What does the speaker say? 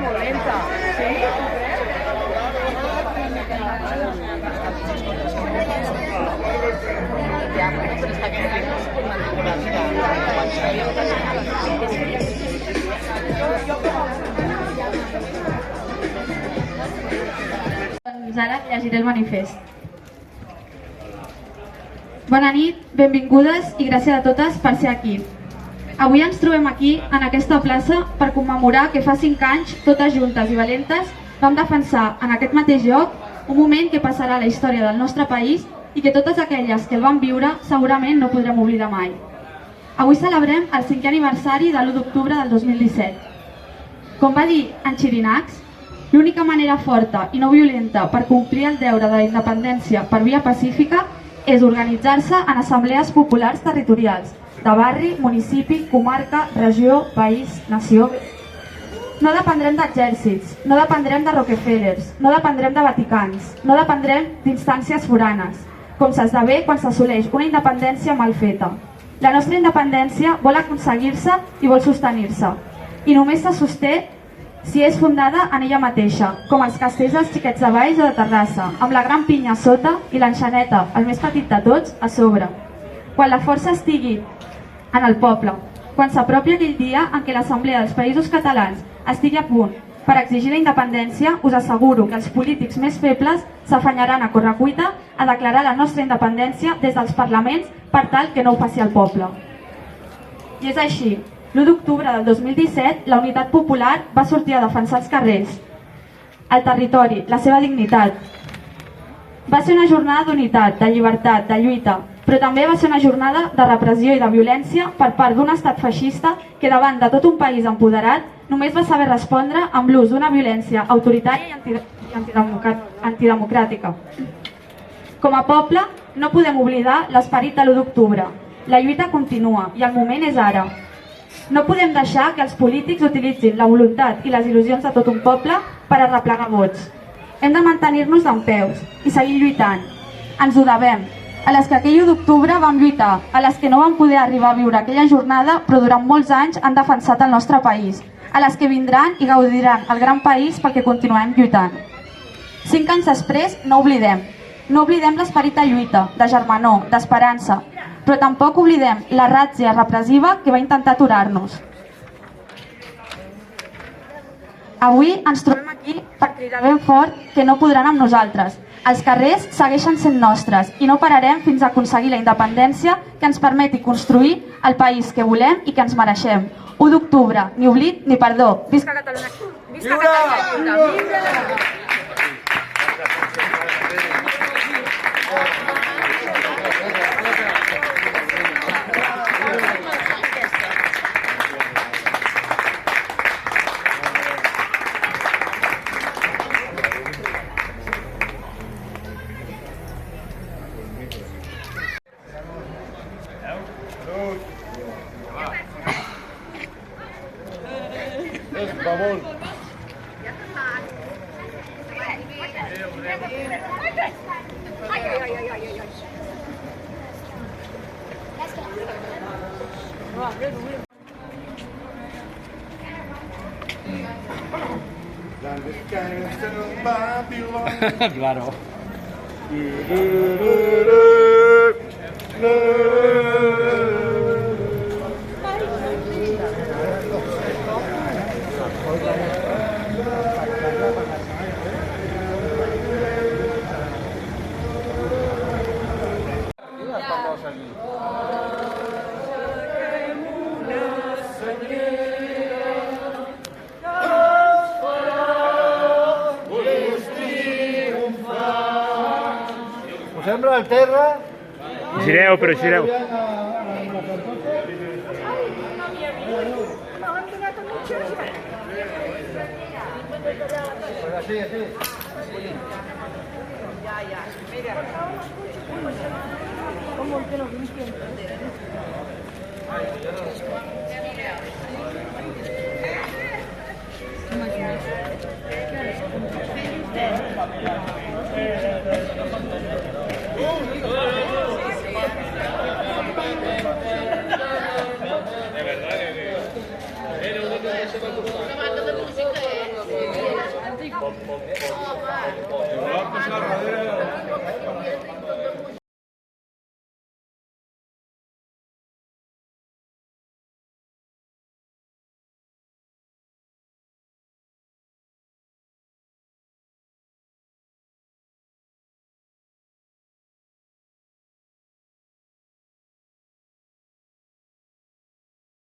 molt lenta. Sí? Ja, però és que aquest ritme es pot manipular. Doncs ara llegiré el manifest. Bona nit, benvingudes i gràcies a totes per ser aquí. Avui ens trobem aquí, en aquesta plaça, per commemorar que fa 5 anys, totes juntes i valentes, vam defensar en aquest mateix lloc un moment que passarà a la història del nostre país i que totes aquelles que el van viure segurament no podrem oblidar mai. Avui celebrem el 5è aniversari de l'1 d'octubre del 2017. Com va dir en Xirinacs, l'única manera forta i no violenta per complir el deure de la independència per via pacífica és organitzar-se en assemblees populars territorials, de barri, municipi, comarca, regió, país, nació. No dependrem d'exèrcits, no dependrem de Rockefellers, no dependrem de Vaticans, no dependrem d'instàncies foranes, com s'esdevé quan s'assoleix una independència mal feta. La nostra independència vol aconseguir-se i vol sostenir-se, i només se sosté si és fundada en ella mateixa, com els castells dels Xiquets de Valls o de Terrassa, amb la gran pinya a sota i l'enxaneta, el més petit de tots, a sobre. Quan la força estigui en el poble, quan s'apropi aquell dia en què l'Assemblea dels Països Catalans estigui a punt per exigir la independència, us asseguro que els polítics més febles s'afanyaran a correcuita a declarar la nostra independència des dels parlaments per tal que no ho faci el poble. I és així. L'1 d'octubre del 2017, la Unitat Popular va sortir a defensar els carrers, el territori, la seva dignitat. Va ser una jornada d'unitat, de llibertat, de lluita, però també va ser una jornada de repressió i de violència per part d'un estat feixista que davant de tot un país empoderat només va saber respondre amb l'ús d'una violència autoritària i antidemocràtica. Com a poble, no podem oblidar l'esperit de l'1 d'octubre. La lluita continua i el moment és ara. No podem deixar que els polítics utilitzin la voluntat i les il·lusions de tot un poble per arreplegar vots. Hem de mantenir-nos dempeus i seguir lluitant. Ens ho devem. A les que aquell 1 d'octubre vam lluitar, a les que no vam poder arribar a viure aquella jornada però durant molts anys han defensat el nostre país, a les que vindran i gaudiran el gran país pel que continuem lluitant. 5 anys després no oblidem. No oblidem l'esperit de lluita, de germanor, d'esperança, però tampoc oblidem la ràtzia repressiva que va intentar aturar-nos. Avui ens trobem aquí per cridar ben fort que no podran amb nosaltres. Els carrers segueixen sent nostres i no pararem fins a aconseguir la independència que ens permeti construir el país que volem i que ens mereixem. 1 d'octubre, ni oblit ni perdó. Visca Catalunya! Visca Catalunya! Viure! Claro. Sembra al terra. Gireu, però gireu. Así, así. venga darrere